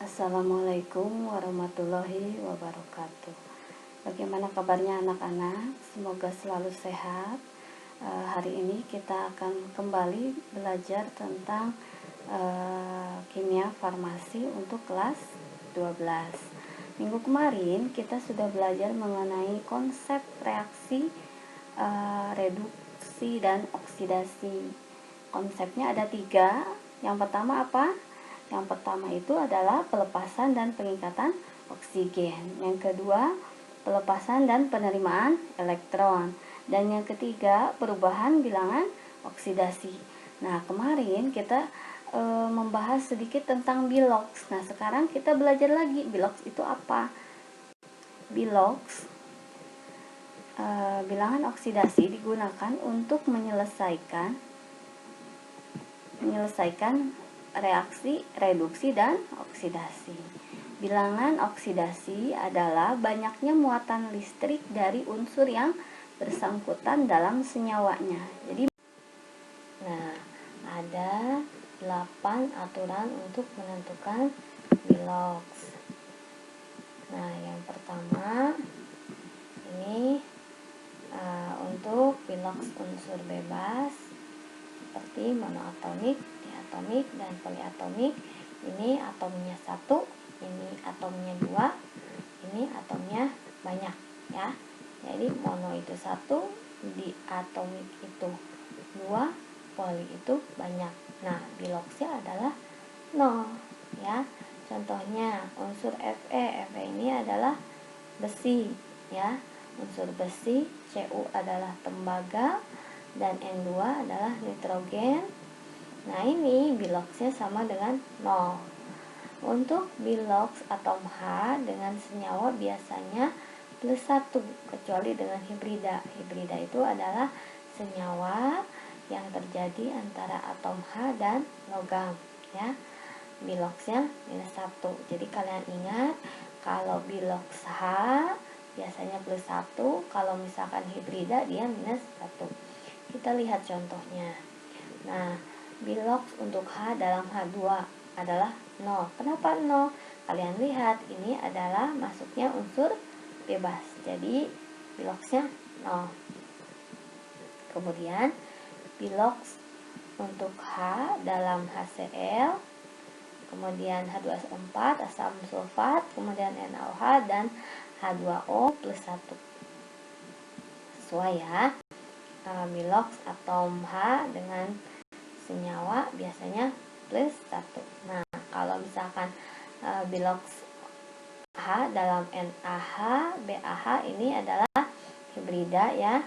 Assalamualaikum warahmatullahi wabarakatuh. Bagaimana kabarnya anak-anak? Semoga selalu sehat. Hari ini kita akan kembali belajar tentang kimia farmasi untuk kelas 12. Minggu kemarin kita sudah belajar mengenai konsep reaksi reduksi dan oksidasi. Konsepnya ada 3. Yang pertama apa? Yang pertama itu adalah pelepasan dan pengikatan oksigen. Yang kedua, pelepasan dan penerimaan elektron. Dan yang ketiga, perubahan bilangan oksidasi. Nah, kemarin kita membahas sedikit tentang Bilox. Nah, sekarang kita belajar lagi Bilox itu apa. Bilox, bilangan oksidasi digunakan untuk menyelesaikan reaksi reduksi dan oksidasi. Bilangan oksidasi adalah banyaknya muatan listrik dari unsur yang bersangkutan dalam senyawanya. Jadi ada 8 aturan untuk menentukan Bilox. Nah, yang pertama ini untuk Bilox unsur bebas seperti monoatomik, diatomik, dan poliatomik. Ini atomnya 1, ini atomnya 2, ini atomnya banyak ya. Jadi mono itu 1, diatomik itu 2, poli itu banyak. Nah, Biloxnya adalah 0 ya. Contohnya unsur Fe. Fe ini adalah besi ya. Unsur besi, Cu adalah tembaga, dan N2 adalah nitrogen. Nah, ini Biloxnya sama dengan 0. Untuk Bilox atom H dengan senyawa biasanya plus 1, kecuali dengan hibrida. Hibrida itu adalah senyawa yang terjadi antara atom H dan logam ya. Biloxnya minus 1. Jadi kalian ingat, kalau Bilox H biasanya plus 1, kalau misalkan hibrida dia minus 1. Kita lihat contohnya. Nah, Bilox untuk H dalam H2 adalah 0. Kenapa 0? Kalian lihat, ini adalah masuknya unsur bebas. Jadi, Biloxnya 0. Kemudian, Bilox untuk H dalam HCl, kemudian H2SO4, asam sulfat, kemudian NaOH, dan H2O plus 1. Sesuai ya. Bilox atom H dengan senyawa biasanya plus 1. Nah, kalau misalkan Bilox H dalam NaH, BaH ini adalah hibrida ya.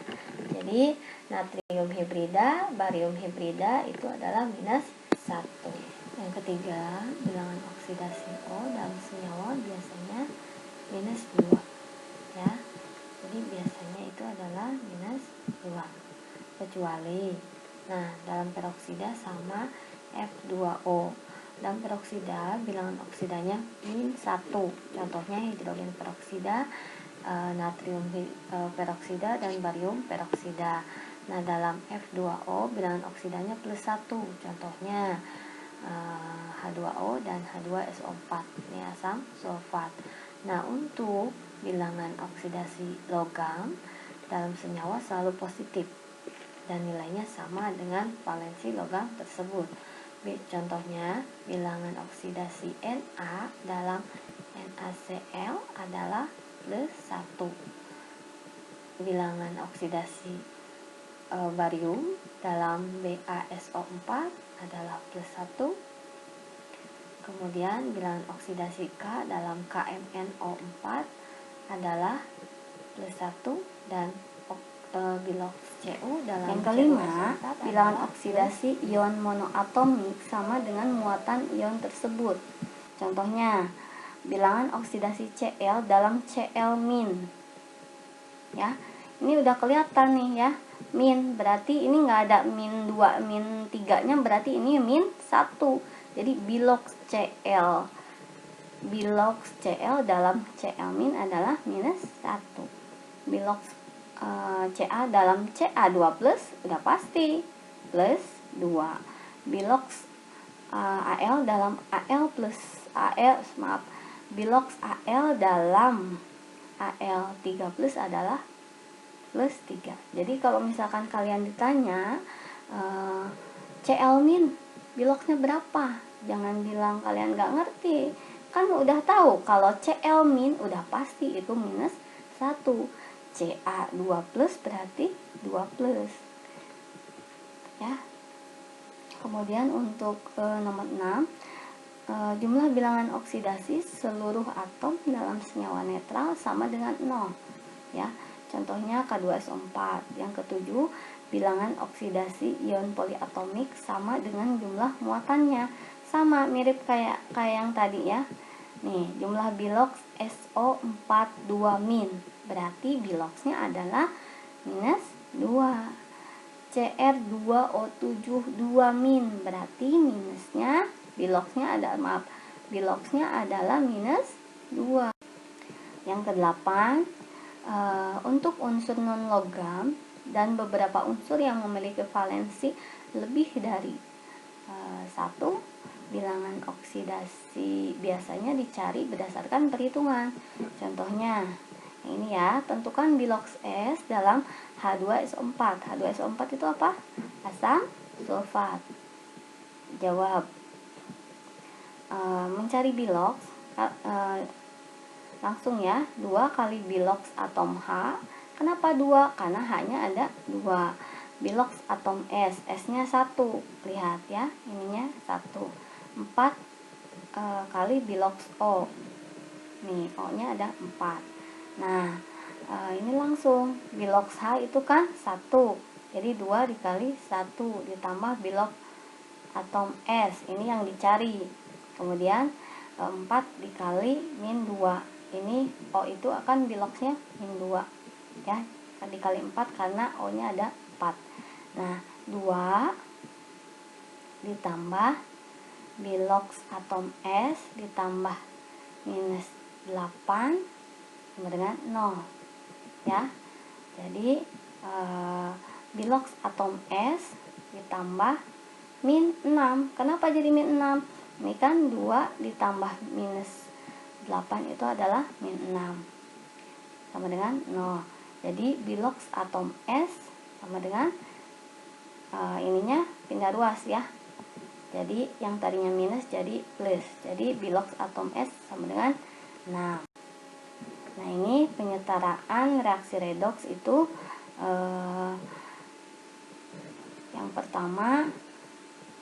Jadi natrium hibrida, barium hibrida itu adalah minus 1. Yang ketiga, bilangan oksidasi O dalam senyawa biasanya minus 2 ya. Jadi biasanya itu adalah minus 2. Kecuali dalam peroksida sama F2O. Dalam peroksida bilangan oksidanya min 1. Contohnya hidrogen peroksida, natrium peroksida, dan barium peroksida. Nah, dalam F2O bilangan oksidanya plus 1. Contohnya H2O dan H2SO4. Ini asam sulfat. Nah, untuk bilangan oksidasi logam dalam senyawa selalu positif dan nilainya sama dengan valensi logam tersebut. Contohnya, bilangan oksidasi Na dalam NaCl adalah plus 1. Bilangan oksidasi barium dalam BaSO4 adalah plus 1. Kemudian bilangan oksidasi K dalam KMnO4 adalah plus 1, dan Bilox Cu dalam yang kelima, bilangan oksidasi ion monoatomik sama dengan muatan ion tersebut. Contohnya, bilangan oksidasi Cl dalam Cl min. Ya, ini udah kelihatan nih ya. Min berarti ini nggak ada min 2, min 3-nya, berarti ini min 1. Jadi Bilox Cl dalam Cl min adalah minus 1. Bilox Ca dalam Ca2 plus udah pasti plus 2. Bilox Al dalam Al plus bilox Al dalam Al3 plus adalah plus 3. Jadi kalau misalkan kalian ditanya Cl min biloxnya berapa, jangan bilang kalian nggak ngerti, kan udah tahu kalau Cl min udah pasti itu minus 1. Ca2 plus berarti 2 plus ya. Kemudian untuk nomor 6, jumlah bilangan oksidasi seluruh atom dalam senyawa netral sama dengan 0 ya. Contohnya K2SO4. Yang ketujuh, bilangan oksidasi ion poliatomik sama dengan jumlah muatannya. Sama, mirip kayak yang tadi ya. Nih, jumlah bilox SO42-. Berarti biloxnya adalah minus 2. Cr2O72-. Berarti biloxnya adalah minus 2. Yang kedelapan, untuk unsur non-logam dan beberapa unsur yang memiliki valensi lebih dari 1, bilangan oksidasi biasanya dicari berdasarkan perhitungan. Contohnya ini ya, tentukan bilox S dalam H2SO4. H2SO4 itu apa? Asam sulfat. Jawab. Mencari bilox langsung ya, 2 kali bilox atom H. Kenapa 2? Karena H-nya ada 2. Bilox atom S, S-nya 1. Lihat ya, ininya 1. 4 kali bilox O. Nih, O-nya ada 4. Nah, ini langsung bilox H itu kan 1. Jadi 2 dikali 1 ditambah bilox atom S, ini yang dicari. Kemudian 4 dikali min 2. Ini O itu akan biloxnya min 2 ya, dikali 4 karena O nya ada 4. Nah, 2 ditambah bilox atom S ditambah minus 8 sama dengan 0 ya. Jadi bilox atom S ditambah min 6. Kenapa jadi min 6? Ini kan 2 ditambah minus 8 itu adalah min 6 sama dengan 0. Jadi bilox atom S sama dengan ininya pindah ruas ya. Jadi yang tadinya minus jadi plus. Jadi bilox atom S sama dengan 6. Nah, ini penyetaraan reaksi redoks itu yang pertama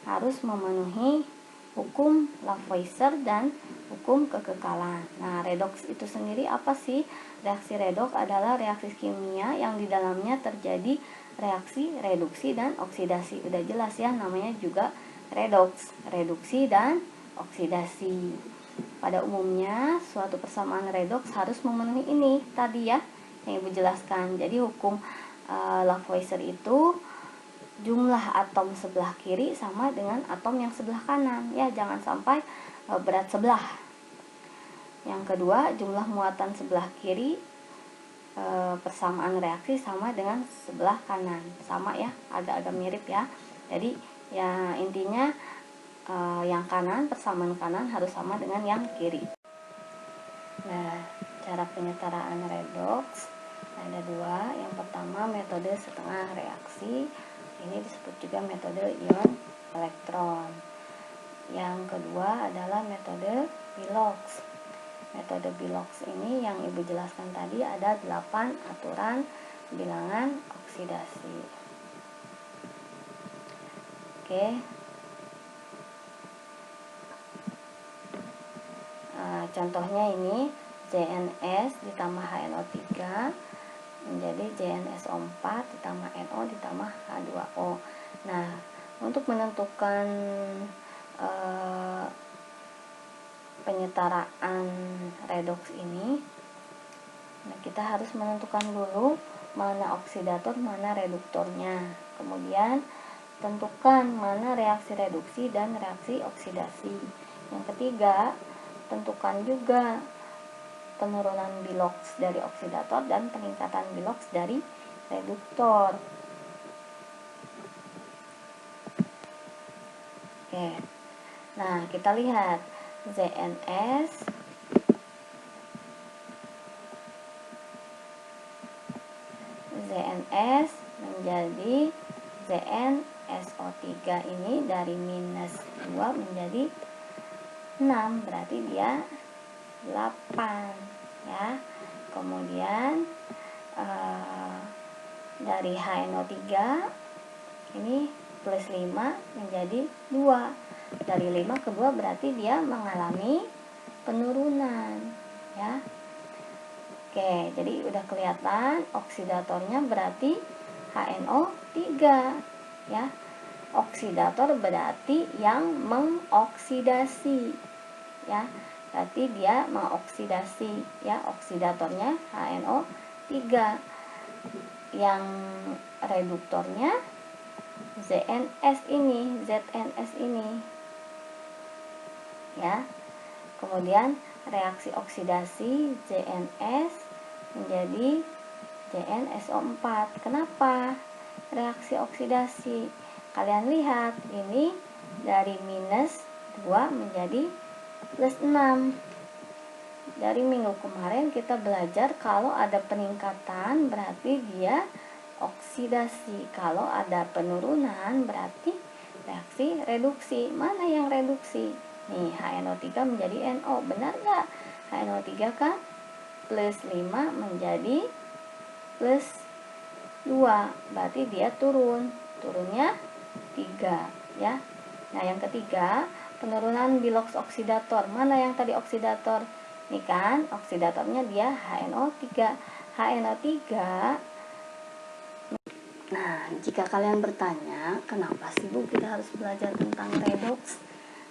harus memenuhi hukum Lavoisier dan hukum kekekalan. Nah, redoks itu sendiri apa sih? Reaksi redoks adalah reaksi kimia yang di dalamnya terjadi reaksi reduksi dan oksidasi. Udah jelas ya, namanya juga redoks, reduksi dan oksidasi. Pada umumnya, suatu persamaan redoks harus memenuhi ini tadi ya, yang Ibu jelaskan. Jadi hukum Lavoisier itu jumlah atom sebelah kiri sama dengan atom yang sebelah kanan ya, jangan sampai berat sebelah. Yang kedua, jumlah muatan sebelah kiri persamaan reaksi sama dengan sebelah kanan, sama ya, agak-agak mirip ya. Jadi ya intinya yang kanan, persamaan kanan harus sama dengan yang kiri. Nah, cara penyetaraan redoks ada 2. Yang pertama metode setengah reaksi, ini disebut juga metode ion elektron. Yang kedua adalah metode bilox. Metode bilox ini yang Ibu jelaskan tadi ada 8 aturan bilangan oksidasi. Oke. Contohnya ini JNS ditambah HNO3 menjadi JNSO4 ditambah NO ditambah H2O. Nah, untuk menentukan penyetaraan redoks ini, kita harus menentukan dulu mana oksidator, mana reduktornya. Kemudian tentukan mana reaksi reduksi dan reaksi oksidasi. Yang ketiga, tentukan juga penurunan bilox dari oksidator dan peningkatan bilox dari reduktor. Oke. Nah, kita lihat ZNS menjadi ZnSO3 ini dari minus 2 menjadi 6, berarti dia 8 ya. Kemudian dari HNO3 ini plus 5 menjadi 2. Dari 5 ke 2 berarti dia mengalami penurunan ya. Oke, jadi udah kelihatan oksidatornya berarti HNO3 ya. Oksidator berarti yang mengoksidasi ya. Berarti dia mengoksidasi ya, oksidatornya HNO3. Yang reduktornya ZNS ini ya. Kemudian reaksi oksidasi ZNS menjadi ZnSO4. Kenapa reaksi oksidasi? Kalian lihat ini dari minus 2 menjadi plus 6. Dari minggu kemarin kita belajar kalau ada peningkatan berarti dia oksidasi, kalau ada penurunan berarti reaksi reduksi. Mana yang reduksi? Nih, HNO3 menjadi NO, benar nggak? HNO3 kan plus 5 menjadi plus 2, berarti dia turunnya 3 ya. Nah, yang ketiga, penurunan bilox oksidator. Mana yang tadi oksidator? Ini kan oksidatornya dia HNO3. Nah, jika kalian bertanya, kenapa sih Bu kita harus belajar tentang redox?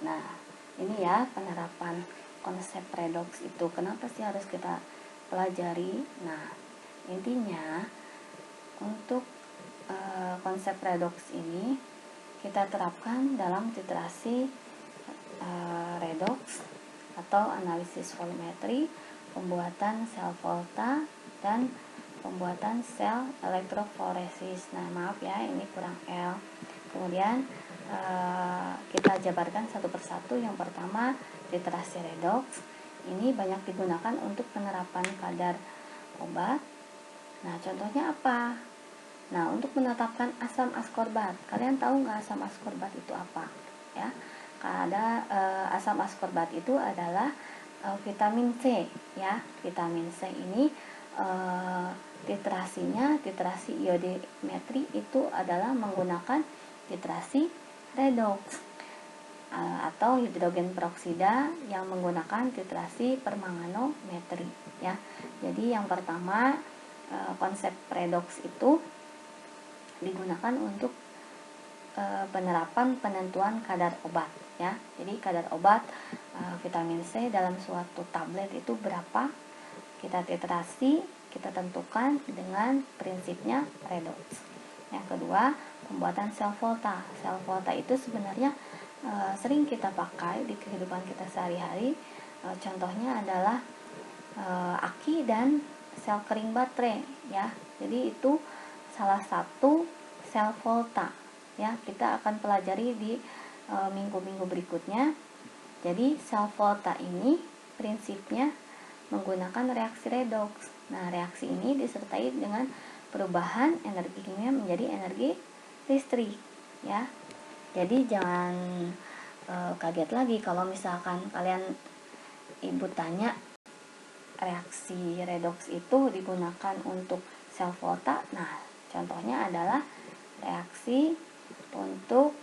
Nah, ini ya penerapan konsep redox itu. Kenapa sih harus kita pelajari? Nah, intinya untuk konsep redox ini kita terapkan dalam titrasi redox atau analisis volumetri, pembuatan sel volta, dan pembuatan sel elektroforesis. Nah, maaf ya, ini kurang L. Kemudian kita jabarkan satu persatu. Yang pertama, titrasi redox. Ini banyak digunakan untuk penerapan kadar obat. Nah, contohnya apa? Nah, untuk menetapkan asam askorbat. Kalian tahu nggak asam askorbat itu apa? Ya. Asam askorbat itu adalah vitamin C ya. Vitamin C ini titrasi iodimetri itu adalah menggunakan titrasi redox atau hidrogen peroksida yang menggunakan titrasi permanganometri ya. Jadi yang pertama konsep redox itu digunakan untuk penerapan penentuan kadar obat ya. Jadi kadar obat vitamin C dalam suatu tablet itu berapa, kita titrasi, kita tentukan dengan prinsipnya redox. Yang kedua, pembuatan sel volta. Sel volta itu sebenarnya sering kita pakai di kehidupan kita sehari-hari. Contohnya adalah aki dan sel kering baterai ya. Jadi itu salah satu sel volta ya. Kita akan pelajari di minggu-minggu berikutnya. Jadi sel volta ini prinsipnya menggunakan reaksi redox. Nah, reaksi ini disertai dengan perubahan energi kimia menjadi energi listrik ya. Jadi jangan kaget lagi kalau misalkan ibu tanya reaksi redox itu digunakan untuk sel volta. Nah, contohnya adalah reaksi untuk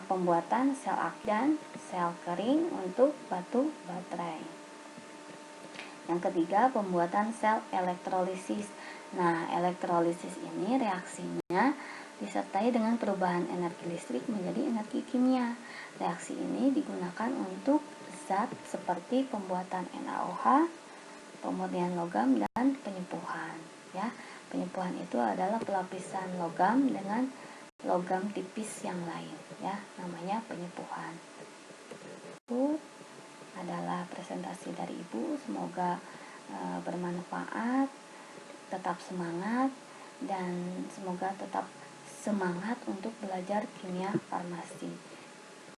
pembuatan sel aki dan sel kering untuk batu baterai. Yang ketiga, pembuatan sel elektrolisis. Nah, elektrolisis ini reaksinya disertai dengan perubahan energi listrik menjadi energi kimia. Reaksi ini digunakan untuk zat seperti pembuatan NaOH, pemurnian logam, dan penyempuhan. Ya, penyempuhan itu adalah pelapisan logam dengan logam tipis yang lain. Ya, namanya penyempuhan. Itu adalah presentasi dari Ibu. Semoga bermanfaat, tetap semangat, dan semoga tetap semangat untuk belajar kimia farmasi.